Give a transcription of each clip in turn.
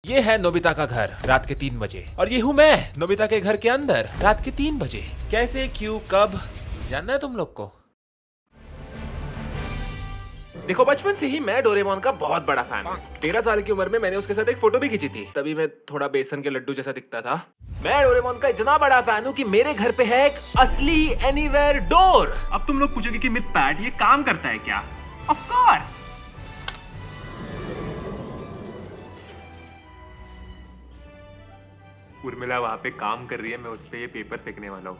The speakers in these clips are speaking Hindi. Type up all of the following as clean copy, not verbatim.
ये है नोबिता का घर रात के 3 बजे और ये हूँ मैं नोबिता के घर के अंदर रात के 3 बजे। कैसे, क्यों, कब जानना है तुम लोग को? देखो, बचपन से ही मैं डोरेमोन का बहुत बड़ा फैन हूँ। 13 साल की उम्र में मैंने उसके साथ एक फोटो भी खींची थी। तभी मैं थोड़ा बेसन के लड्डू जैसा दिखता था। मैं डोरेमोन का इतना बड़ा फैन हूँ कि मेरे घर पे है एक असली एनीवेयर डोर। अब तुम लोग पूछोगे कि मिथपैट ये काम करता है क्या? Of course. उर्मिला वहां पे काम कर रही है, मैं उस पे ये पेपर फेंकने वाला हूँ।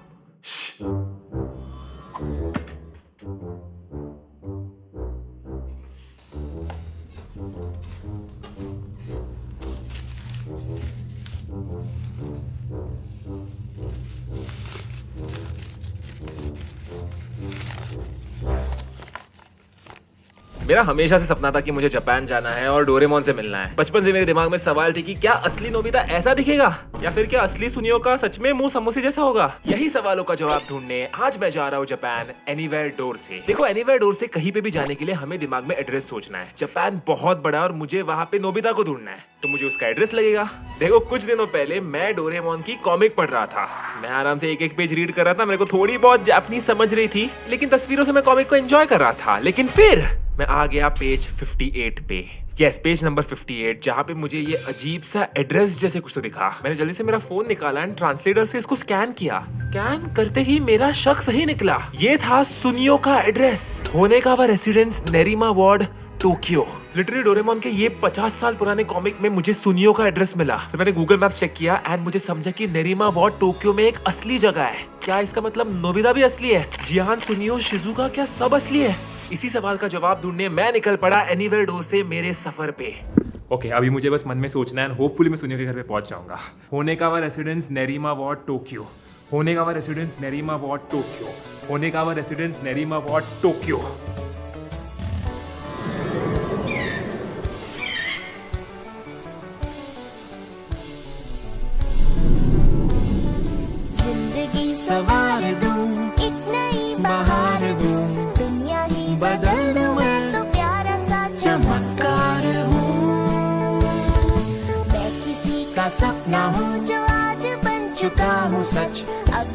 मेरा हमेशा से सपना था कि मुझे जापान जाना है और डोरेमोन से मिलना है। बचपन से मेरे दिमाग में सवाल थी कि क्या असली नोबिता ऐसा दिखेगा या फिर क्या असली सुनियो का सच में मुंह समोसे जैसा होगा। यही सवालों का जवाब ढूंढने आज मैं जा रहा हूँ जापान एनीवेयर डोर से। देखो, एनीवेयर डोर से कहीं पे भी जाने के लिए हमें दिमाग में एड्रेस सोचना है। जापान बहुत बड़ा और मुझे वहाँ पे नोबिता को ढूंढना है, तो मुझे उसका एड्रेस लगेगा। देखो, कुछ दिनों पहले मैं डोरेमोन की कॉमिक पढ़ रहा था। मैं आराम से एक पेज रीड कर रहा था। मेरे को थोड़ी बहुत जापानीज समझ रही थी, लेकिन तस्वीरों से मैं कॉमिक को एंजॉय कर रहा था। लेकिन फिर मैं आ गया पेज 58 पे। यस, पेज नंबर 58, जहाँ पे मुझे ये अजीब सा एड्रेस जैसे कुछ तो दिखा। मैंने जल्दी से मेरा फोन निकाला एंड ट्रांसलेटर से इसको स्कैन किया। स्कैन करते ही मेरा शक सही निकला। ये था सुनियो का address, Honekawa residence, Nerima ward, Tokyo. Literally Doraemon के ये 50 साल पुराने कॉमिक में मुझे सुनियो का एड्रेस मिला। तो मैंने गूगल मैप चेक किया एंड मुझे समझा कि नेरिमा वार्ड टोक्यो में एक असली जगह है। क्या इसका मतलब नोबिता भी असली है? जियान, सुनियो, शिजुका, क्या सब असली है? इसी सवाल का जवाब ढूंढने मैं निकल पड़ा एनीवेयर डोर से मेरे सफर पे। ओके, अभी मुझे बस मन में सोचना है, होपफुली मैं सुनियो के घर पे पहुंच जाऊंगा। Honekawa residence, Nerima ward, Tokyo. Honekawa residence, Nerima ward, Tokyo. Honekawa residence, Nerima ward, Tokyo. जिंदगी सवार दूं, एक नई बहार दूं, दुनिया ही बदल दूं, मैं तो प्यारा सा चमत्कार हूँ। मैं किसी का सपना हूँ जो आज बन चुका हूँ सच। अब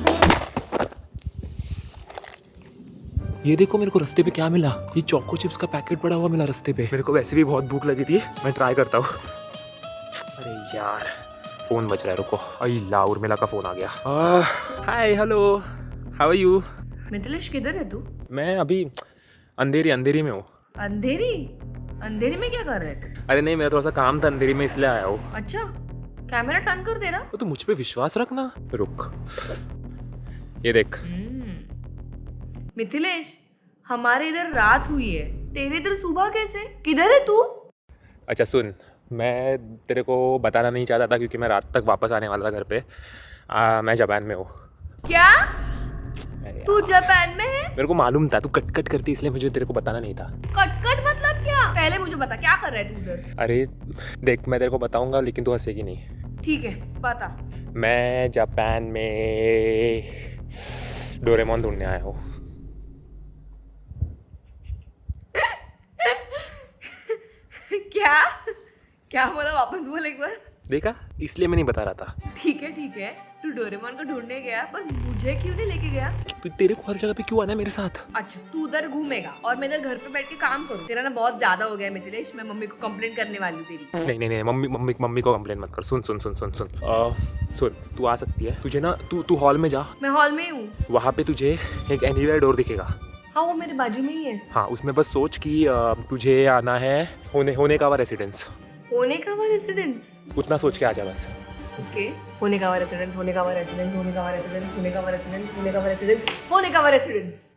ये देखो, मेरे को रास्ते पे क्या मिला? ये चोको चिप्स का पैकेट पड़ा हुआ मिला रास्ते पे। मेरे को वैसे भी बहुत भूख लगी थी, मैं ट्राई करता हूँ। अरे यार, फोन बज रहा है, रुको। अल्लाह, उर्मिला का फोन आ गया। Hi, hello, how are you? Mithilesh, किधर है तू? मैं अभी अंधेरी में हूँ। अंधेरी? अंधेरी में क्या कर रहे थे? अरे नहीं, मेरा थोड़ा सा काम था अंधेरी में, इसलिए आया हूँ। अच्छा, कैमरा टर्न कर देना। तो तू मुझ पे विश्वास रखना। रुक, ये देख। मिथिलेश, हमारे इधर रात हुई है, तेरे इधर सुबह कैसे? किधर है तू? अच्छा सुन, मैं तेरे को बताना नहीं चाहता था क्योंकि मैं रात तक वापस आने वाला था घर पे। मैं जापान में हूँ। क्या? तू जापान में है? मेरे को मालूम था तू कट करती, इसलिए मुझे तेरे को बताना नहीं था। कट मतलब क्या? पहले मुझे बता, क्या कर रहा है तू उधर? अरे देख, मैं तेरे को बताऊंगा लेकिन तू हंसेगी नहीं। ठीक है, बता। मैं जापान में डोरेमोन ढूंढने आया हूँ। क्या क्या बोला? वापस बोल एक बार। देखा, इसलिए मैं नहीं बता रहा था। ठीक है, तू डोरेमोन को ढूंढने गया, पर मुझे क्यों नहीं लेके गया? तो तेरे को हर जगह पे क्यों आना है मेरे साथ? अच्छा, तू उधर घूमेगा और मैं इधर घर पे बैठ के काम करूँ? तेरा ना बहुत ज्यादा हो गया है मिथिलेश, मैं मम्मी को कंप्लेंट करने वाली हूँ तेरी। नहीं, मम्मी को कंप्लेन मत कर। सुन, तू आ सकती है। तुझे ना, तू हॉल में जा। मैं हॉल में ही हूँ। वहाँ पे तुझे एक एनीवेयर डोर दिखेगा। हाँ, वो मेरे बाजू में ही है। हाँ, उसमें बस सोच कि तुझे आना है होनेकावा रेसिडेंस। Honekawa residence? उतना सोच के आ जा बस। Okay, Honekawa residence, Honekawa residence, Honekawa residence, Honekawa residence, Honekawa residence, Honekawa residence.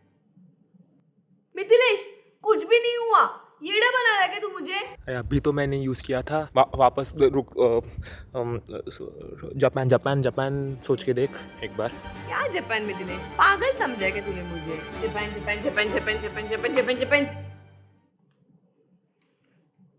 Mithilesh, कुछ भी नहीं हुआ। येड़ा बना रहा है क्या तू मुझे? अरे अभी तो मैंने यूज किया था। वापस रुक। जापान सोच के देख एक बार। क्या जापान मिथिलेश? पागल समझा क्या तूने मुझे? जापान।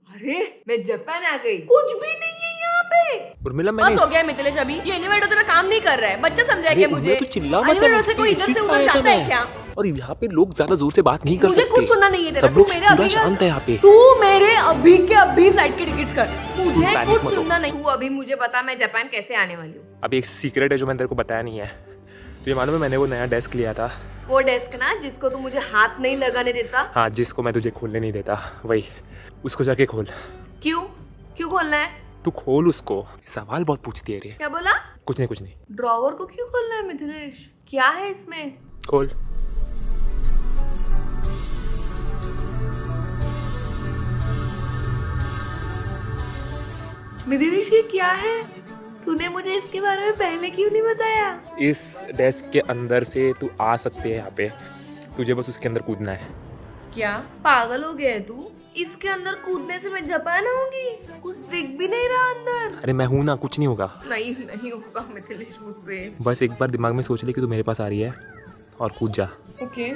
अरे मैं जापान आ गई। कुछ भी नहीं है यहाँ पे। उर्मिला, बस हो गया मिथिलेश, अभी ये एनीवेयर डोर तेरा काम नहीं कर रहा है। बच्चा समझा क्या मुझे? तू चिल्ला मत। एनीवेयर डोर से कोई इधर से उधर जाता है क्या? और यहाँ पे लोग ज्यादा जोर से बात नहीं कर मुझे सकते। कुछ सुनना नहीं है तेरा। सब तू लोग मेरे पूरा अभी शांत है यहाँ पे। तू मेरे अभी के अभी फ्लाइट के टिकट्स कर। मुझे पैनिक कुछ मत हो। सुनना नहीं। तू अभी मुझे बता मैं जापान कैसे आने वाली हूँ। अभी एक सीक्रेट है जो मैंने तेरे को बताया नहीं है। तो ये मालूम है मैंने वो नया डेस्क लिया था। वो डेस्क ना जिसको तू मुझे हाथ नहीं लगाने देता। हाँ, जिसको मैं तुझे खोलने नहीं देता, वही। उसको जाके खोल। क्यों क्यों खोलना है? तू खोल उसको। सवाल बहुत पूछती है रे। क्या बोला? कुछ नहीं कुछ नहीं। ड्रॉवर को क्यों खोलना है मिथिलेश? क्या है इसमें? खोल। मिथिलेश ये क्या है? तूने मुझे इसके बारे में पहले क्यों नहीं बताया? इस डेस्क के अंदर से तू आ सकते है यहाँ पे। तुझे बस उसके अंदर कूदना है। क्या पागल हो गया है तू? इसके अंदर कूदने से मैं जापान आऊंगी? कुछ दिख भी नहीं रहा अंदर। अरे मैं हूं ना, कुछ नहीं होगा। नहीं होगा मिथिलेश मुझसे। बस एक बार दिमाग में सोच ले कि तू मेरे पास आ रही है और कूद जा। ओके।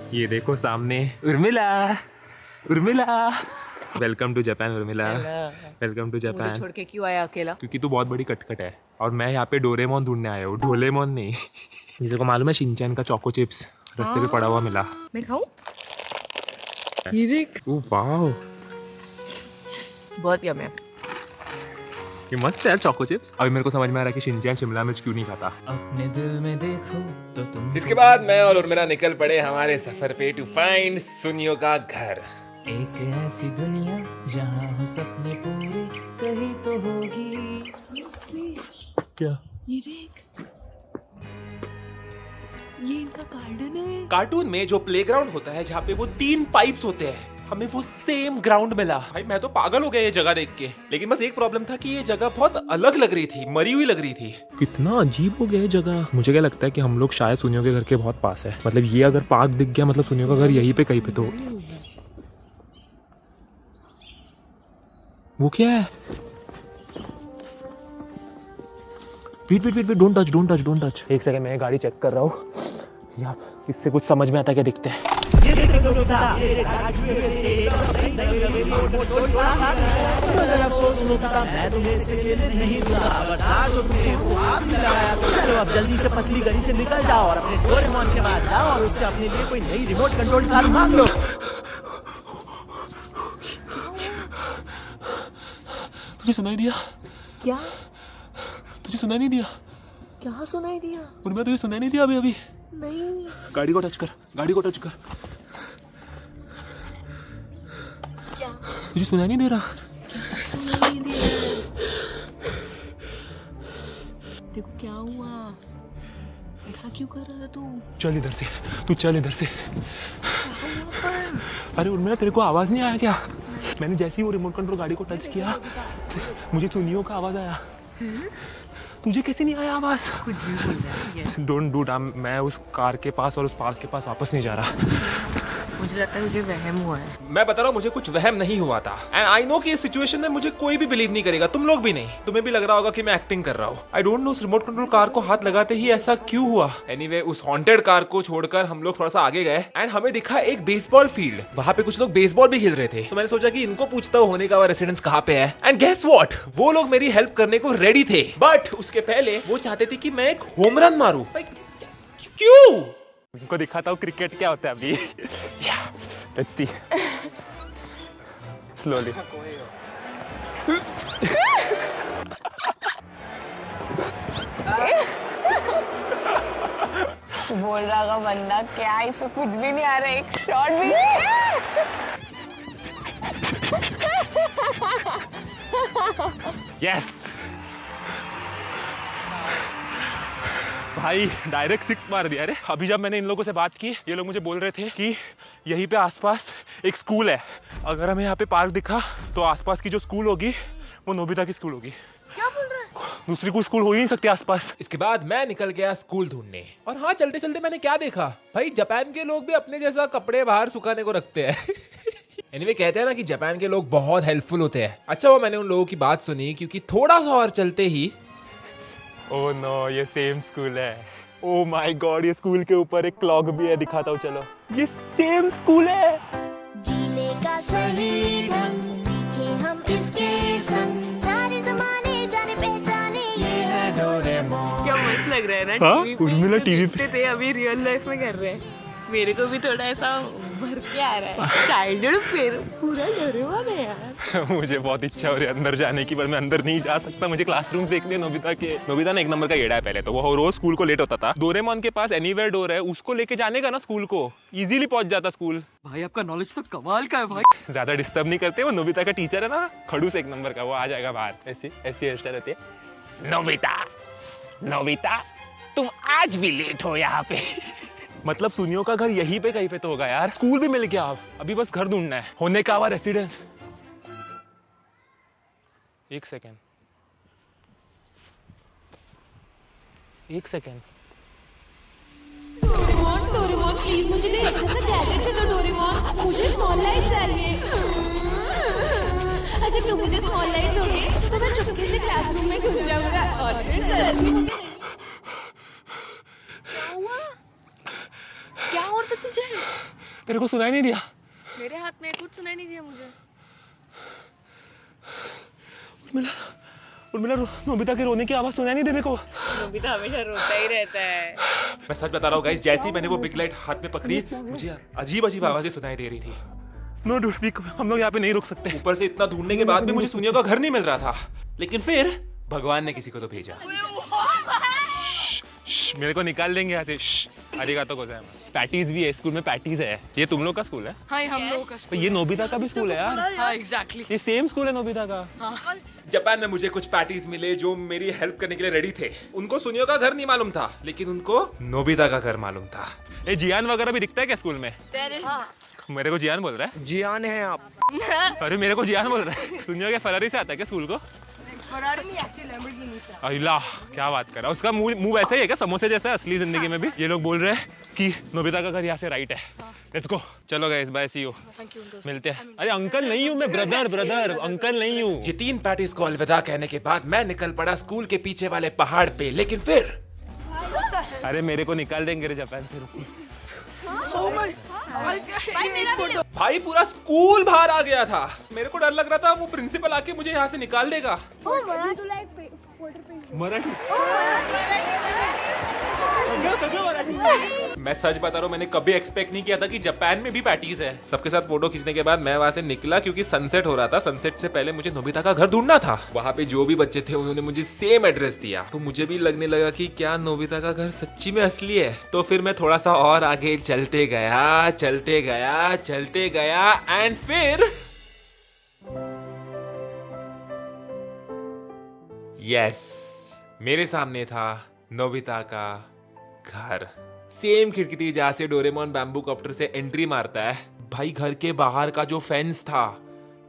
ये देखो सामने Urmila. Urmila, welcome to Japan. Urmila, welcome to Japan. छोड़ के क्यों आया अकेला? क्योंकि तू बहुत बड़ी कटकट है और मैं यहाँ पे डोरेमोन ढूंढने आया हूँ, डोरेमोन नहीं। ये देखो मालूम है शिनचैन का चोको चिप्स रास्ते पे पड़ा हुआ मिला। मैं खाऊं? ये देख। ओह वाओ, बहुत यम है। ये मस्त है यार चोको चिप्स। अभी मेरे को समझ में आ रहा है कि शिनचैन शिमला मिर्च क्यों नहीं खाता। अपने दिल में देखो तो तुम। इसके बाद मैं और उर्मिला निकल पड़े हमारे सफर पे टू फाइंड सुनियो का घर। एक ऐसी दुनिया जहाँ हो सपने पूरे कहीं तो होगी। क्या? ये देख, ये इनका गार्डन है। कार्टून में जो प्लेग्राउंड होता है जहाँ पे वो 3 पाइप्स होते हैं, हमें वो सेम ग्राउंड मिला। भाई मैं तो पागल हो गया ये जगह देख के। लेकिन बस एक प्रॉब्लम था कि ये जगह बहुत अलग लग रही थी, मरी हुई लग रही थी। कितना अजीब हो गया ये जगह। मुझे क्या लगता है कि हम लोग शायद सुनियो के घर के बहुत पास है। मतलब ये अगर पार्क दिख गया मतलब सुनियो का घर यहीं पे कहीं पे तो। वो क्या है? Wait, don't touch. एक सेकंड, मैं गाड़ी चेक कर रहा हूँ। यार इससे कुछ समझ में आता है क्या दिखते हैं। अब जल्दी से पतली गली से निकल जाओ और अपने डोरेमोन के पास जाओ और उससे अपने लिए कोई नई रिमोट कंट्रोल कार मांग लो। तुझे सुनाई दिया? क्या? तुझे सुनाई नहीं दिया? क्या सुनाई दिया? उनमें तुझे सुनाई नहीं दिया अभी? नहीं। गाड़ी को टच कर। क्या? तुझे सुनाई नहीं दे रहा? सुनाई नहीं दे रहा। देखो क्या हुआ? ऐसा क्यों कर रहा है तू? चल इधर से। अरे उर्मिला, तेरे को आवाज नहीं आया क्या? मैंने जैसे ही वो रिमोट कंट्रोल गाड़ी को टच किया मुझे सुनियो का आवाज आया। तुझे कैसे नहीं आया आवाज? कुछ भी बोल रहा है। Don't do dam. मैं उस कार के पास और उस पार्क के पास वापस नहीं जा रहा। मुझे लगता है तुझे वहम हुआ है। मैं बता रहा हूँ मुझे कुछ वहम नहीं हुआ था। एंड आई नो कि इस सिचुएशन में मुझे कोई भी बिलीव नहीं करेगा, तुम लोग भी नहीं। तुम्हें भी लग रहा होगा कि मैं एक्टिंग कर रहा हूँ। आई डोंट नो उस रिमोट कंट्रोल कार को हाथ लगाते ही ऐसा क्यों हुआ। एनीवे, उस हॉन्टेड कार को छोड़कर हम लोग थोड़ा सा आगे गए एंड हमें दिखा एक बेसबॉल फील्ड। वहाँ पे कुछ लोग बेसबॉल भी खेल रहे थे। तो मैंने सोचा कि इनको पूछता हूँ होने का रेसिडेंस कहाँ पे है। एंड गेस व्हाट, वो लोग मेरी हेल्प करने को रेडी थे। बट उसके पहले वो चाहते थे कि मैं एक होम रन मारूं। क्यों? उनको दिखाता हूँ क्रिकेट क्या होता है अभी। Let's see. Slowly. बोल रहा होगा बंदा क्या इसको कुछ भी नहीं आ रहा, एक शॉट भी नहीं। Yes. भाई डायरेक्ट 6 मार दिया। अरे अभी जब मैंने इन लोगों से बात की, ये लोग मुझे बोल रहे थे कि यहीं पे आसपास एक स्कूल है। अगर हमें यहाँ पे पार्क दिखा तो आसपास की जो स्कूल होगी वो नोबिता की स्कूल होगी। क्या बोल रहा है? दूसरी कोई स्कूल हो ही नहीं सकती आसपास। इसके बाद मैं निकल गया स्कूल ढूंढने। और हाँ, चलते चलते मैंने क्या देखा भाई, जापान के लोग भी अपने जैसा कपड़े बाहर सुखाने को रखते हैं। एनीवे कहते हैं ना कि जापान के लोग बहुत हेल्पफुल होते हैं। अच्छा वो मैंने उन लोगों की बात सुनी, क्योंकि थोड़ा सा और चलते ही ओह नो, ये सेम स्कूल है। ओह माय गॉड, ये स्कूल के ऊपर एक क्लॉक भी है, दिखाता हूँ चलो। ये सेम स्कूल है। जीने का सही ढंग सीखे हम इसके संग, सारे जमाने जाने पहचाने ये है डोरेमोन। क्या मस्त लग रहा है ना। हाँ, टीवी उर्मिला पे टीवी देखते थे, अभी रियल लाइफ में कर रहे हैं। मेरे को भी थोड़ा ऐसा भर के आ रहा है। चाइल्डहुड फिर पूरा डोरेमोन है यार। मुझे बहुत इच्छा हो रही है अंदर जाने की, पर मैं अंदर नहीं जा सकता। मुझे क्लासरूम देखने हैं नोबिता के। नोबिता ने एक नंबर का येड़ा है पहले तो, वो रोज स्कूल को लेट होता था। डोरेमोन के पास एनीवेयर डोर है, उसको लेके जाने का ना स्कूल को, इजीली पहुंच जाता स्कूल। भाई आपका नॉलेज तो कमाल का है भाई। ज्यादा डिस्टर्ब नहीं करते। वो नोबिता का टीचर है ना, खड़ूस एक नंबर का, वो आ जाएगा बाहर। ऐसी हेयर स्टाइल होती है। नोबिता, नोबिता तुम आज भी लेट हो यहाँ पे। मतलब सुनियो का घर यहीं पे कहीं पे तो होगा यार। स्कूल भी मिल गया, अब अभी बस घर ढूंढना है। होने का हुआ रेसिडेंस। एक सेकेंड, एक सेकेंड। डोरेमोन, डोरेमोन प्लीज मुझे कोई अच्छा सा गैजेट दे दो डोरेमोन, मुझे स्मॉल लाइट चाहिए। अगर तुम मुझे स्मॉल लाइट दोगे तो मैं चुपके से क्लासरूम में घुस जाऊंगा और फिर जल्दी। क्या हो रहा था तुझे? तेरे को सुनाई नहीं दिया? मेरे हाथ में कुछ सुनाई नहीं दिया मुझे। उर्मिला, नोबिता के रोने की आवाज सुनाई नहीं देने को। नोबिता हमेशा रोता ही रहता है। मैं सच बता रहा हूँ गाइस, जैसे ही मैंने वो बिग लाइट हाथ में पकड़ी, मुझे अजीब अजीब आवाजें सुनाई दे रही थी। नो डूड, हम लोग यहाँ पे नहीं रुक सकते। ऊपर से इतना ढूंढने के बाद भी मुझे सुनियो का घर नहीं मिल रहा था। लेकिन फिर भगवान ने किसी को तो भेजा। मेरे को निकाल देंगे यहाँ से। अरिगातो गोजाइमास। पैटीज भी है स्कूल में, पैटीज है। ये तुम लोग का स्कूल है? हाँ, हम लोगों का तो ये नोबिता का भी स्कूल है यार। हाँ, एग्जैक्टली। ये सेम स्कूल है नोबिता का। हाँ। जापान में मुझे कुछ पैटीज मिले जो मेरी हेल्प करने के लिए रेडी थे। उनको सुनियो का घर नहीं मालूम था, लेकिन उनको नोबिता का घर मालूम था। ये जियान वगैरह भी दिखता है क्या स्कूल में? मेरे को जियान बोल रहा है। जियान है आप। अरे मेरे को जियान बोल रहा है। सुनियो क्या फरारी से आता है क्या स्कूल को? अल्लाह, क्या बात कर रहा है। उसका मुंह वैसा ही है क्या, समोसे जैसा, असली जिंदगी में भी? ये लोग बोल रहे हैं कि नोबिता का घर यहाँ से राइट है। Let's go. चलो गाइस, बाय, सी यू। मिलते हैं। अरे अंकल नहीं हूँ मैं, ब्रदर, अंकल नहीं हूँ। ये 3 पैटीज को अलविदा कहने के बाद मैं निकल पड़ा स्कूल के पीछे वाले पहाड़ पे। लेकिन फिर अरे मेरे को निकाल देंगे रे जापान से। भाई पूरा स्कूल बाहर आ गया था। मेरे को डर लग रहा था वो प्रिंसिपल आके मुझे यहाँ से निकाल देगा। मराठी। मैं सच बता रहा हूँ, मैंने कभी एक्सपेक्ट नहीं किया था कि जापान में भी पैटीज है। सबके साथ फोटो खींचने के बाद मैं वहाँ से निकला, क्योंकि सनसेट हो रहा था। सनसेट से पहले मुझे नोबिता का घर ढूंढना था। वहाँ पे जो भी बच्चे थे उन्होंने मुझे सेम एड्रेस दिया, तो मुझे भी लगने लगा कि क्या नोबिता का घर सच्ची में असली है। तो फिर मैं थोड़ा सा और आगे चलते गया एंड फिर यस, मेरे सामने था नोबिता का घर। सेम खिड़की थी जहाँ से डोरेमोन बैम्बू कॉप्टर से एंट्री मारता है। भाई घर के बाहर का जो फेंस था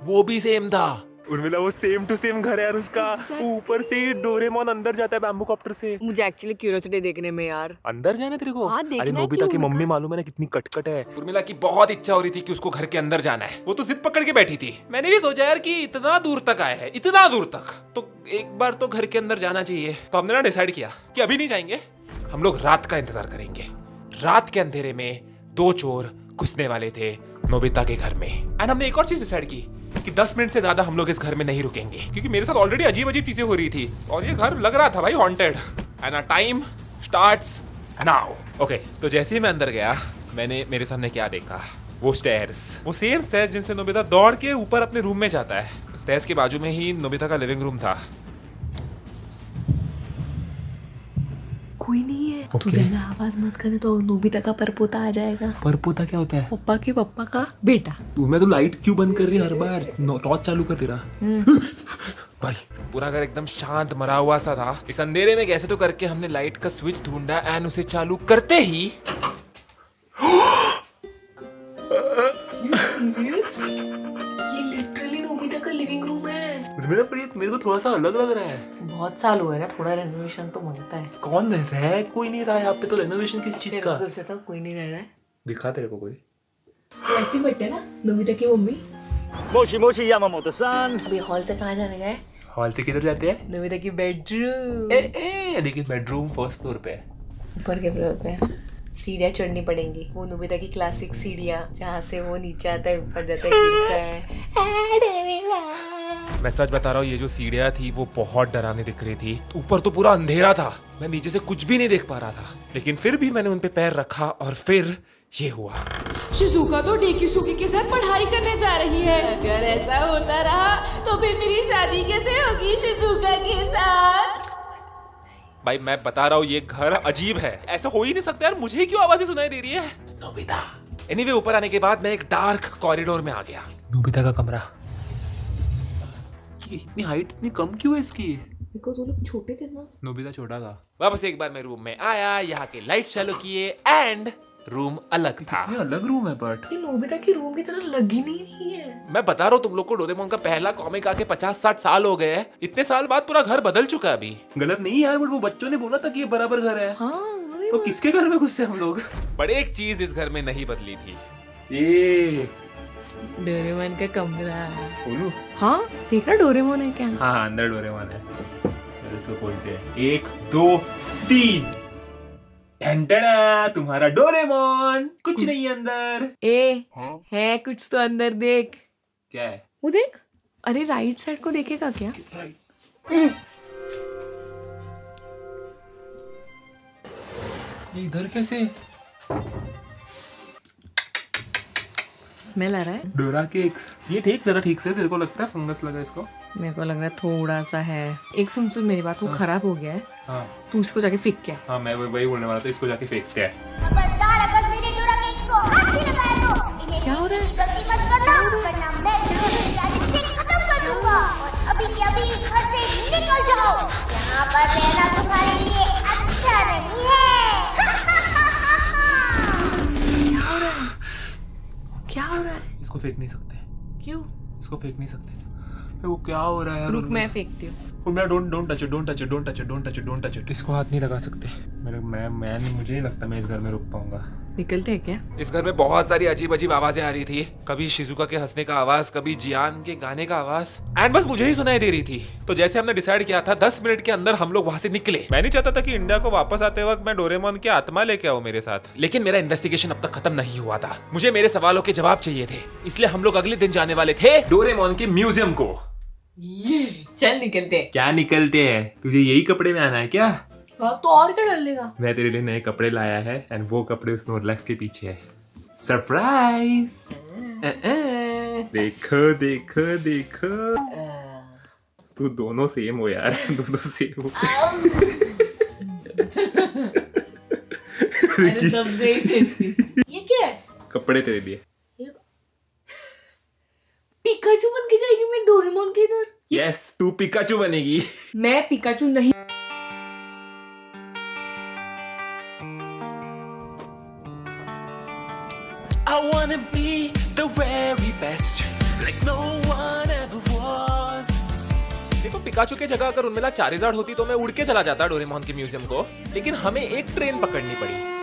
वो भी सेम था। उर्मिला, वो सेम टू सेम घर है यार उसका। ऊपर से डोरेमोन अंदर जाता है बैम्बू कॉप्टर से। मुझे एक्चुअली क्यूरियोसिटी देखने में यार। अंदर जाना तेरे को? हाँ, देखना अरे है नोबिता कि की मम्मी मालूम है ना कितनी कटकट है। उर्मिला की बहुत इच्छा हो रही थी कि उसको घर के अंदर जाना है। वो तो जिद पकड़ के बैठी थी। मैंने भी सोचा यार कि इतना दूर तक आए हैं, इतना दूर तक, तो एक बार तो घर के अंदर जाना चाहिए। तो हमने ना डिसाइड किया कि अभी नहीं जाएंगे, हम लोग रात का इंतजार करेंगे। रात के अंधेरे में 2 चोर घुसने वाले थे नोबिता के घर में। एंड हमने एक और चीज डिसाइड की कि 10 मिनट से ज्यादा हम लोग इस घर में नहीं रुकेंगे, क्योंकि मेरे साथ ऑलरेडी अजीब अजीब चीजें हो रही थी और ये घर लग रहा था भाई haunted. And a time starts now. Okay, तो जैसे ही मैं अंदर गया, मैंने मेरे सामने क्या देखा, वो स्टेयर्स, वो सेम स्टेयर्स जिनसे नोबिता दौड़ के ऊपर अपने रूम में जाता है। स्टेयर्स के बाजू में ही नोबिता का लिविंग रूम था। कोई नहीं है। तू ज्यादा आवाज मत करे तो नोबिता का परपोता आ जाएगा। परपोता क्या होता है? पप्पा के पप्पा का बेटा। मैं तो लाइट क्यों बंद कर रही है हर बार? टॉर्च चालू कर तेरा। भाई पूरा घर एकदम शांत मरा हुआ सा था। इस अंधेरे में कैसे तो करके हमने लाइट का स्विच ढूंढा एंड उसे चालू करते ही ये लिटरली नोबिता का लिविंग रूम है। मेरे को थोड़ा सा अलग लग रहा है। बहुत साल हुए ना, थोड़ा रेनोवेशन तो मांगता है। कौन रह कोई नहीं रहा यहाँ पे, तो रेनोवेशन किस चीज का? से तो कोई नहीं रह रहा है। दिखा तेरे को कोई। तो ऐसी बट्टे ना नोबिता की मम्मी। मोशी मोशी यामामोतो-सान। अभी हॉल से कहाँ जाने गए? हॉल से किधर जाते हैं? नोबिता की बेडरूम। देखिए बेडरूम फर्स्ट फ्लोर पे है। ऊपर के फ्लोर पे सीढ़ियाँ चढ़नी पड़ेंगी, वो नोबिता की क्लासिक सीढ़ियाँ जहाँ से वो नीचे आता है, ऊपर जाता है, गिरता है। मैं सच बता रहा हूँ, ये जो सीढ़ियाँ थी वो बहुत डरावनी दिख रही थी। ऊपर तो पूरा अंधेरा था, मैं नीचे से कुछ भी नहीं देख पा रहा था, लेकिन फिर भी मैंने उन पे पैर रखा और फिर ये हुआ। शिजुका तो डेकिसुकी के साथ पढ़ाई करने जा रही है। अगर ऐसा होता रहा तो फिर मेरी शादी कैसे होगी शिजुका के साथ? भाई मैं बता रहा हूँ ये घर अजीब है, ऐसा हो ही नहीं सकता यार। मुझे ही क्यों आवाजें सुनाई दे रही है? नोबिता। एनीवे ऊपर आने के बाद मैं एक डार्क कॉरिडोर में आ गया। नोबिता का कमरा। इतनी हाइट इतनी कम क्यों है इसकी? बिकॉज़ वो लोग छोटे थे ना। नोबिता छोटा था। वापस एक बार मैं रूम में आया, यहाँ के लाइट्स चालू किए एंड रूम अलग था। ये अलग रूम है बट ये नोबिता की रूम की तरह लग ही नहीं रही है। मैं बता रहा हूँ तुम लोग को, डोरेमोन का पहला कॉमिक आके 50-60 साल हो गए हैं। इतने साल बाद पूरा घर बदल चुका है अभी। गलत नहीं यार, बट वो बच्चों ने बोला था कि ये बराबर घर है। हाँ, तो किसके घर में घुसे हम लोग? बट एक चीज इस घर में नहीं बदली थी। ये डोरेमोन का कमरा। खोलूं? हाँ देखना डोरेमोन है क्या? हाँ अंदर डोरेमोन है। चलो इसको खोलते हैं। 1 2 3। तुम्हारा डोरेमोन। कुछ नहीं है अंदर। है कुछ तो अंदर, देख। क्या है? वो देख। अरे राइट साइड को देखेगा क्या? ये इधर कैसे? स्मेल आ रहा है। डोरा केक्स। ये ठीक जरा ठीक से, तेरे को लगता है फंगस लगा इसको? मेरे को लग रहा है थोड़ा सा है। एक सुन मेरी बात, वो खराब हो गया है। हाँ तू इसको जाके फेंक के आ। हाँ मैं वही बोलने वाला था, इसको जाके फेंकते हैं। अगर मेरे डोरा केक को हाथ भी लगाया तो इन्हें क्या हो रहा है? गलती मत करना, वरना मैं तुम्हें प्यारे से खत्म कर दूंगा। और अभी के अभी घर से निकल जाओ, यहाँ पर रहना तुम्हारे लिए अच्छा नहीं है। क्या हो रहा है? इसको फेंक नहीं सकते। क्यों? इसको फेंक नहीं सकते। वो क्या हो रहा है? रुक मैं फेंकती हूँ। Don't touch it. इसको हाथ नहीं लगा सकते। मुझे नहीं लगता मैं इस घर में रुक पाऊंगा। निकलते हैं क्या? इस घर में बहुत सारी अजीब अजीब आवाजें आ रही थी। कभी शिजुका के हंसने का आवाज, कभी जियान के गाने का आवाज, एंड बस मुझे ही सुनाई दे रही थी। तो जैसे हमने डिसाइड किया था 10 मिनट के अंदर हम लोग वहां से निकले। मैं नहीं चाहता था कि इंडिया को वापस आते वक्त मैं डोरेमोन की आत्मा लेके आऊं मेरे साथ, लेकिन मेरा इन्वेस्टिगेशन अब तक खत्म नहीं हुआ था। मुझे मेरे सवालों के जवाब चाहिए थे, इसलिए हम लोग अगले दिन जाने वाले थे डोरेमोन के म्यूजियम को। चल निकलते हैं। क्या निकलते हैं? तुझे यही कपड़े में आना है क्या? हाँ तो और क्या डाल लेगा? मैं तेरे लिए नए कपड़े लाया है एंड वो कपड़े उस स्नोरलैक्स के पीछे है। सरप्राइज। देखो देखो देखो, तू दोनों सेम हो यार, दोनों सेम हो। ये क्या है? कपड़े तेरे लिए। पिकाचू बन के जाएगी मैं डोरेमोन के इधर। यस तू पिकाचू बनेगी। मैं पिकाचू नहीं। I wanna be the very best, like no one ever was. देखो पिकाचू के जगह अगर उनमें चारिज़ार्ड होती तो मैं उड़ के चला जाता डोरेमोन के म्यूजियम को, लेकिन हमें एक ट्रेन पकड़नी पड़ी।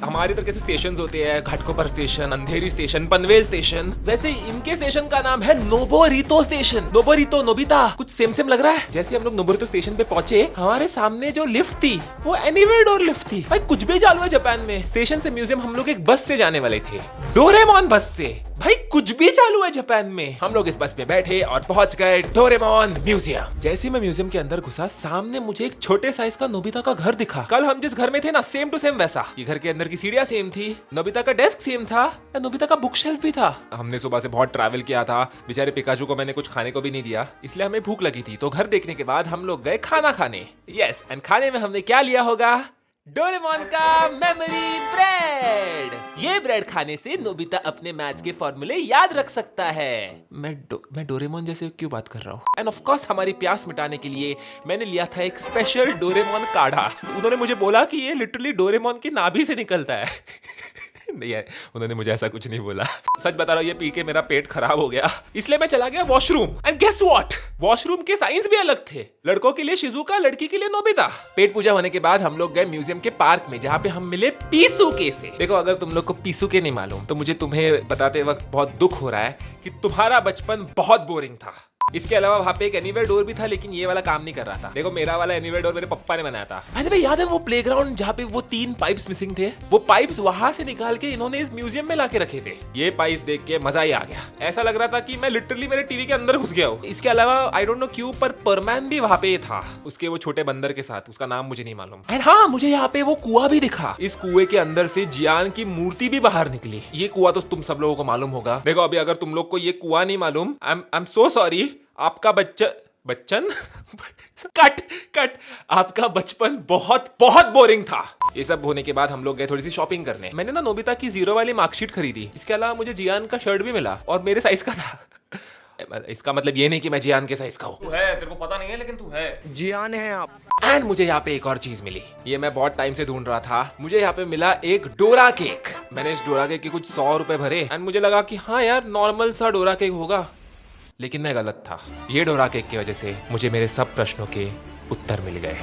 हमारी तरह कैसे स्टेशन होते हैं, घाटकोपर स्टेशन, अंधेरी स्टेशन, पनवेल स्टेशन, वैसे इनके स्टेशन का नाम है नोबोरितो स्टेशन। नोबोरितो नोबिता कुछ सेम सेम लग रहा है। जैसे हम लोग नोबोरितो स्टेशन पे पहुंचे, हमारे सामने जो लिफ्ट थी वो एनीवेयर डोर लिफ्ट थी। भाई कुछ भी चालू है जापान में। स्टेशन से म्यूजियम हम लोग एक बस से जाने वाले थे, डोरेमोन बस से। भाई कुछ भी चालू है जापान में। हम लोग इस बस में बैठे और पहुंच गए डोरेमोन म्यूजियम। जैसे मैं म्यूजियम के अंदर घुसा, सामने मुझे एक छोटे साइज का नोबिता का घर दिखा। कल हम जिस घर में थे ना, सेम टू सेम वैसा। ये घर के अंदर की सीढ़ियां सेम थी, नोबिता का डेस्क सेम था, नोबिता का बुक शेल्फ भी था। हमने सुबह से बहुत ट्रैवल किया था, बेचारे पिकाचू को मैंने कुछ खाने को भी नहीं दिया, इसलिए हमें भूख लगी थी। तो घर देखने के बाद हम लोग गए खाना खाने। यस, एंड खाने में हमने क्या लिया होगा? डोरेमोन का मेमोरी ब्रेड। ये ब्रेड खाने से नोबिता अपने मैथ्स के फॉर्मूले याद रख सकता है। मैं डोरेमोन जैसे क्यों बात कर रहा हूँ? एंड ऑफ कोर्स हमारी प्यास मिटाने के लिए मैंने लिया था एक स्पेशल डोरेमोन काढ़ा। उन्होंने मुझे बोला कि ये लिटरली डोरेमोन की नाभि से निकलता है। नहीं है, उन्होंने मुझे ऐसा कुछ नहीं बोला। सच बता रहा हूँ, ये पी के मेरा पेट खराब हो गया, इसलिए मैं चला गया washroom. And guess what, washroom के साइंस भी अलग थे। लड़कों के लिए शिजुका, लड़की के लिए नोबिता। पेट पूजा होने के बाद हम लोग गए म्यूजियम के पार्क में, जहाँ पे हम मिले पीसूके से। देखो, अगर तुम लोग को पीसूके नहीं मालूम तो मुझे तुम्हें बताते वक्त बहुत दुख हो रहा है कि तुम्हारा बचपन बहुत बोरिंग था। इसके अलावा वहाँ पे एक एनीवेयर डोर भी था, लेकिन ये वाला काम नहीं कर रहा था। देखो, मेरा वाला एनीवेयर डोर मेरे पप्पा ने बनाया था। भाई याद है वो प्लेग्राउंड जहाँ पे वो 3 पाइप्स मिसिंग थे? वो पाइप्स वहां से निकाल के इन्होंने इस म्यूजियम में लाके रखे थे। ये पाइप्स देख के मजा ही आ गया। ऐसा लग रहा था कि मैं लिटरली मेरे टीवी के अंदर घुस गया हूँ। इसके अलावा आई डोंट नो क्यों, पर परमैन भी वहाँ पे था, उसके वो छोटे बंदर के साथ। उसका नाम मुझे नहीं मालूम। एंड हाँ, मुझे यहाँ पे वो कुआं भी दिखा। इस कुएं के अंदर से जियान की मूर्ति भी बाहर निकली। ये कुआं तो तुम सब लोगों को मालूम होगा। देखो, अभी अगर तुम लोग को ये कुआं नहीं मालूम, आई एम सो सॉरी। आपका बच्चन कट आपका बचपन बहुत बहुत बोरिंग था। ये सब होने के बाद हम लोग गए थोड़ी सी शॉपिंग करने। मैंने ना नोबिता की 0 वाली मार्कशीट खरीदी। इसके अलावा मुझे जियान का शर्ट भी मिला और मेरे साइज का था। इसका मतलब ये नहीं कि मैं जियान के साइज का हूँ। तू है, तेरे को पता नहीं है, लेकिन तू है। जियान है आप। एंड मुझे यहाँ पे एक और चीज मिली। ये मैं बहुत टाइम से ढूंढ रहा था। मुझे यहाँ पे मिला एक डोरा केक। मैंने इस डोरा केक के कुछ 100 रुपए भरे एंड मुझे लगा कि हाँ यार, नॉर्मल सा डोरा केक होगा, लेकिन मैं गलत था। ये डोरा केक की वजह से मुझे मेरे सब प्रश्नों के उत्तर मिल गए।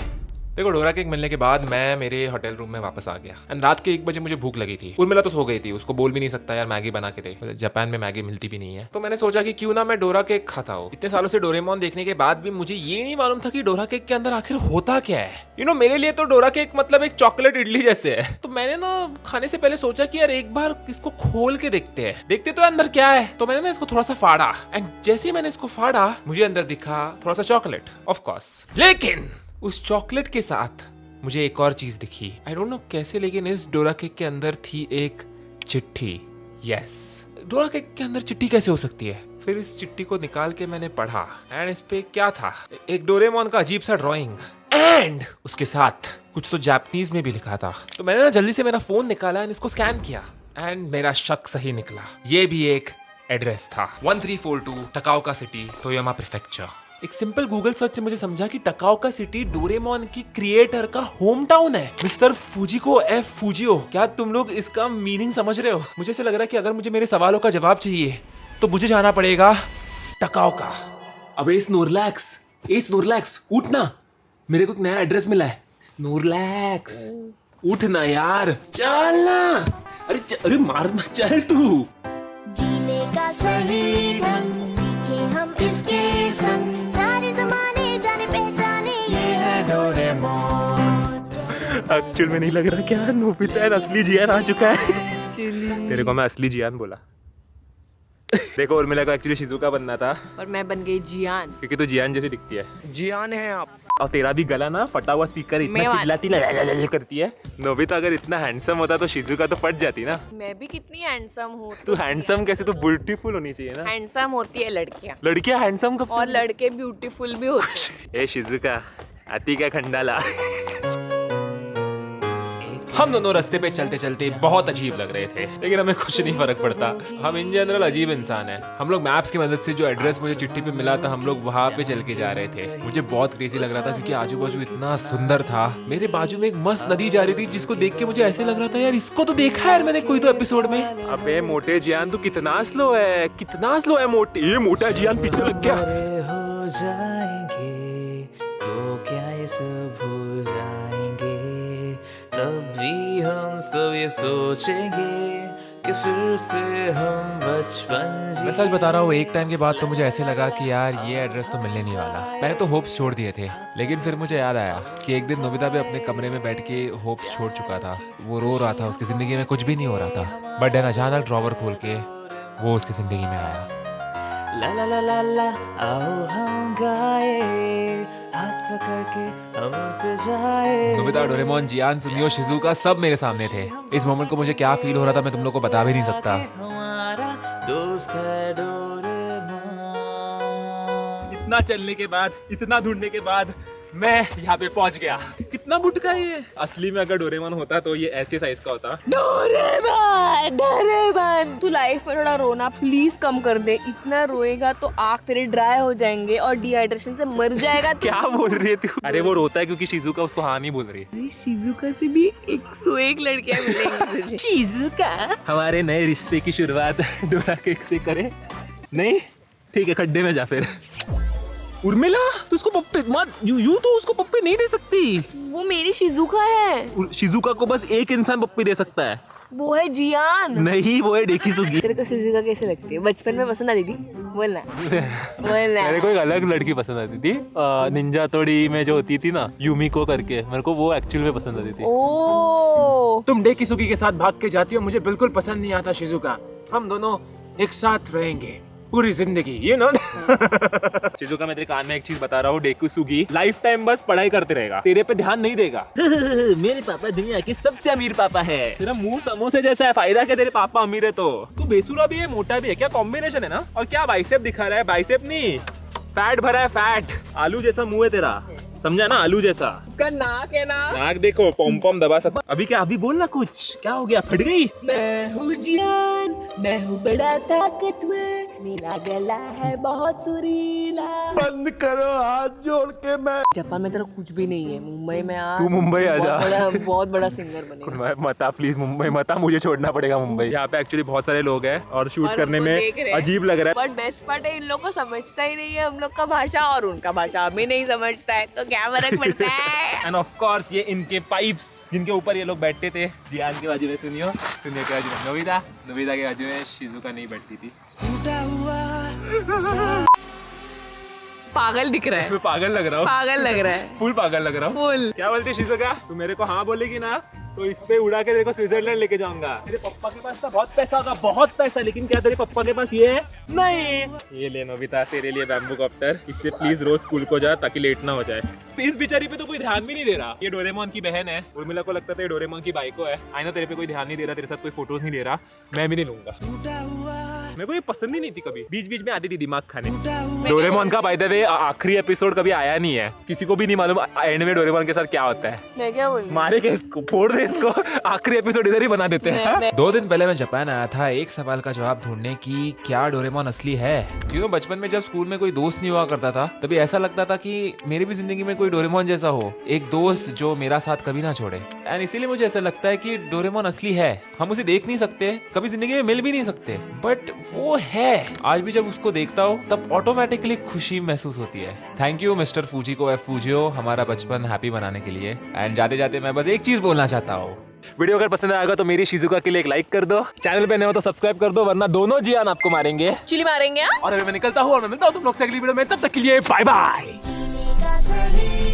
देखो, डोरा केक मिलने के बाद मैं मेरे होटल रूम में वापस आ गया। एंड रात के 1 बजे मुझे भूख लगी थी। उर्मिला तो सो गई थी, उसको बोल भी नहीं सकता यार, मैगी बना के दे। जापान में मैगी मिलती भी नहीं है। तो मैंने सोचा कि क्यों ना मैं डोरा केक खाता हूँ। इतने सालों से डोरेमोन देखने के बाद भी मुझे ये नहीं मालूम था कि डोरा केक के अंदर आखिर होता क्या है। मेरे लिए तो डोरा केक मतलब एक चॉकलेट इडली जैसे है। तो मैंने ना खाने से पहले सोचा कि यार एक बार इसको खोल के देखते तो अंदर क्या है। तो मैंने ना इसको थोड़ा सा फाड़ा एंड जैसे ही मैंने इसको फाड़ा, मुझे अंदर दिखा थोड़ा सा चॉकलेट, ऑफ कोर्स। लेकिन उस चॉकलेट के साथ मुझे एक और चीज दिखी। आई डोंट नो कैसे, लेकिन इस डोरा केक के अंदर थी एक चिट्ठी। यस, डोरा केक के अंदर चिट्ठी कैसे हो सकती है? फिर इस चिट्ठी को निकाल के मैंने पढ़ा एंड इस पे क्या था, एक डोरेमोन का अजीब सा ड्राइंग एंड उसके साथ कुछ तो जापानीज में भी लिखा था। तो मैंने ना जल्दी से मेरा फोन निकाला एंड इसको स्कैन किया एंड मेरा शक सही निकला। ये भी एक एड्रेस था, 1342 टकाओका सिटी, तोयोमा प्रीफेक्चर। एक सिंपल गूगल सर्च से मुझे समझा कि टकाओका सिटी डोरेमोन की क्रिएटर का होम टाउन है, मिस्टर फुजिको एफ फुजियो। क्या तुम लोग इसका मीनिंग समझ रहे हो? मुझे ऐसा लग रहा है कि अगर मुझे मेरे सवालों का जवाब चाहिए तो मुझे जाना पड़ेगा टकाओका। अबे स्नोरलैक्स उठना, मेरे को एक नया एड्रेस मिला है। स्नोरलैक्स उठना यार, चल ना। अरे मारना, चल तू। जीने का सही ढंग सीखे हम इसके संग, सारे जमाने जाने पहचाने ये है डोरेमोन। एक्चुअल में नहीं लग रहा क्या नोबिता असली जियान आ चुका है? तेरे को मैं असली जियान बोला। देखो, उर्मिला को एक्चुअली शिजुका बनना था और मैं बन गई जियान, क्योंकि तू जियान जैसी दिखती है। जियान है आप। और तेरा भी गला ना फटा हुआ स्पीकर इतना चिल्लाती करती है। नोबिता अगर इतना हैंडसम होता तो शिजुका तो फट जाती ना। मैं भी कितनी हैंडसम हूँ। तू हैंडसम कैसे? तू ब्यूटीफुल होनी चाहिए ना। हैंडसम होती है लड़कियां हैंडसम कब? और लड़के ब्यूटीफुल भी होते हैं। ए शिजुका, आती क्या खंडाला। हम दोनों रास्ते पे चलते चलते बहुत अजीब लग रहे थे, लेकिन हमें कुछ नहीं फर्क पड़ता। हम इन जनरल अजीब इंसान हैं। हम लोग मैप्स की मदद से जो एड्रेस मुझे चिट्ठी पे मिला था, हम लोग वहाँ पे चल के जा रहे थे। मुझे बहुत क्रेजी लग रहा था क्योंकि आजू बाजू इतना सुंदर था। मेरे बाजू में एक मस्त नदी जा रही थी जिसको देख के मुझे ऐसे लग रहा था यार इसको तो देखा है यार मैंने कोई तो एपिसोड में। अबे मोटे जियान, तू कितना स्लो है मोटे। ये मोटा जियान पीछे लग गया। हो जाएंगे तो क्या ये सब भूल जाएंगे, तब भी हम सब ये सोचेंगे कि फिर से हम बचपन। मैं सच बता रहा हूँ, एक टाइम के बाद तो मुझे ऐसे लगा कि यार ये एड्रेस तो मिलने नहीं वाला। मैंने तो होप्स छोड़ दिए थे, लेकिन फिर मुझे याद आया कि एक दिन नोबिता भी अपने कमरे में बैठ के होप्स छोड़ चुका था। वो रो रहा था, उसकी जिंदगी में कुछ भी नहीं हो रहा था। बट देन अचानक ड्रॉवर खोल के वो उसकी जिंदगी में आया। ला ला ला ला ला, आओ हम गाए, हाथ पकड़ के हम उड़ते जाए। नोबिता, डोरेमोन, जियान, सुनियो, शिजुका सब मेरे सामने थे। इस मोमेंट को मुझे क्या फील हो रहा था मैं तुम लोग को बता भी नहीं सकता। हमारा दोस्त है डोरेमोन। इतना चलने के बाद, इतना ढूंढने के बाद मैं यहाँ पे पहुंच गया। कितना बुटका है ये। असली में अगर डोरेमोन होता तो ये ऐसे साइज का होता। डोरेमोन डोरेमोन तू लाइफ में थोड़ा रोना प्लीज कम कर दे। इतना रोएगा तो आँख तेरे ड्राई हो जाएंगे और डिहाइड्रेशन से मर जाएगा। क्या बोल रही है तू? अरे वो रोता है क्योंकि शिजुका उसको हाँ नहीं बोल रही है। शिजुका से भी 101 लड़कियां मिलेंगी तुझे। शिजुका हमारे नए रिश्ते की शुरुआत डोरा केक से करे। नहीं ठीक है, खड्डे में जा फिर। उर्मिला तू उसको पप्पे मत, यू तो उसको पप्पे नहीं दे सकती। वो मेरी शिजुका है। शिजुका को बस एक इंसान पप्पी दे सकता है। वो है जियान। नहीं वो है डेकिसुगी। तेरे को शिजुका कैसे लगती है? बचपन में पसंद आती थी? बोलना बोलना। मेरे को एक अलग लड़की पसंद आती थी, निंजा तोड़ी में जो होती थी ना, यूमिको करके। मेरे को वो एक्चुअल में पसंद आती थी। ओ तुम डेकिसुगी के साथ भाग के जाती हो, मुझे बिल्कुल पसंद नहीं आता शिजुका। हम दोनों एक साथ रहेंगे पूरी जिंदगी, ये ना। शिजुका मैं तेरे कान में एक चीज बता रहा हूँ, डेकिसुगी लाइफ टाइम बस पढ़ाई करते रहेगा, तेरे पे ध्यान नहीं देगा। मेरे पापा दुनिया के सबसे अमीर पापा है। तेरा मुंह समोसे जैसा है, फायदा क्या तेरे पापा अमीर है तो? तू बेसुरा भी है, मोटा भी है, क्या कॉम्बिनेशन है ना। और क्या बाइसेप दिखा रहा है? बाइसेप नहीं, फैट भरा है, फैट। आलू जैसा मुंह है तेरा, समझा ना? आलू जैसा। उसका नाक है ना। नाक देखो, पॉम पॉम दबा सकता। अभी क्या? अभी बोलना कुछ। क्या हो गया? फट गई? मैं हूँ जियान, मैं हूँ बड़ा ताकतवर, मेरा गला है बहुत सुरीला। बंद करो हाथ जोड़ के। मैं जापान में तेरा कुछ भी नहीं है। मुंबई में आ, तू मुंबई आ जा। बहुत बड़ा सिंगर बनेगा। मता प्लीज मुंबई मता, मुझे छोड़ना पड़ेगा मुंबई। यहाँ पे एक्चुअली बहुत सारे लोग हैं और शूट करने में अजीब लग रहा है। बट बेस्ट पार्ट है, इन लोग को समझता ही नहीं है हम लोग का भाषा और उनका भाषा हमें नहीं समझता है, तो क्या फर्क पड़ता है। एंड ऑफ कोर्स ये इनके पाइप्स जिनके ऊपर ये लोग बैठते थे। जियान के बाजू में सुनियो, सुनियो के बाजू में नोबिता, नोबिता के बाजू में शिजुका नहीं बैठती थी। पागल दिख रहा है। मैं पागल लग रहा हूँ? पागल लग रहा है। फुल पागल लग रहा हूँ। फुल। क्या बोलती शिजुका? तू मेरे को हाँ बोलेगी ना तो इस पे उड़ा के तेरे को स्विट्जरलैंड लेके जाऊंगा। तेरे पापा के पास तो बहुत पैसा होगा, बहुत पैसा, लेकिन क्या तेरे पापा के पास ये है? नहीं। ये ले नोबिता, तेरे लिए बैम्बू कॉप्टर। इससे प्लीज रोज स्कूल को जा ताकि लेट ना हो जाए। इस बेचारी पे तो कोई ध्यान भी नहीं दे रहा। ये डोरेमोन की बहन है, उर्मिला को लगता था ये डोरेमोन की बाइको है। आई नो तेरे पे कोई ध्यान नहीं दे रहा, तेरे साथ कोई फोटोज नहीं ले रहा, मैं भी नहीं लूंगा। मेरे को ये पसंद ही नहीं थी, कभी बीच बीच में आती थी दिमाग खाने। डोरेमोन का बाय द वे आखिरी एपिसोड कभी आया नहीं है, किसी को भी नहीं मालूम एंड में डोरेमोन के साथ क्या होता है। मैं क्या बोलूं? मारे के इसको, फोड़ दे इसको, आखिरी एपिसोड इधर ही बना देते हैं। 2 दिन पहले मैं जापान आया था एक सवाल का जवाब ढूंढने की, क्या डोरेमोन असली है? बचपन में जब स्कूल में कोई दोस्त नहीं हुआ करता था, तभी ऐसा लगता था कि मेरी भी जिंदगी में कोई डोरेमोन जैसा हो, एक दोस्त जो मेरा साथ कभी ना छोड़े। एंड इसीलिए मुझे ऐसा लगता है कि डोरेमोन असली है। हम उसे देख नहीं सकते, कभी जिंदगी में मिल भी नहीं सकते, बट वो है। आज भी जब उसको देखता हूँ तब ऑटोमेटिकली खुशी महसूस होती है। थैंक यू मिस्टर फूजिको एफ फूजियो हमारा बचपन हैप्पी बनाने के लिए। एंड जाते जाते मैं बस एक चीज बोलना चाहता हूँ, वीडियो अगर पसंद आएगा तो मेरी शिजुका के लिए एक लाइक कर दो, चैनल पे नए हो तो सब्सक्राइब कर दो, वरना दोनों जियान आपको मारेंगे, चुली मारेंगे। और अभी मैं निकलता हूँ और मैं मिलता हूँ तुम लोग से अगली वीडियो में। तब तक के लिए बाय बाय। जीने का सही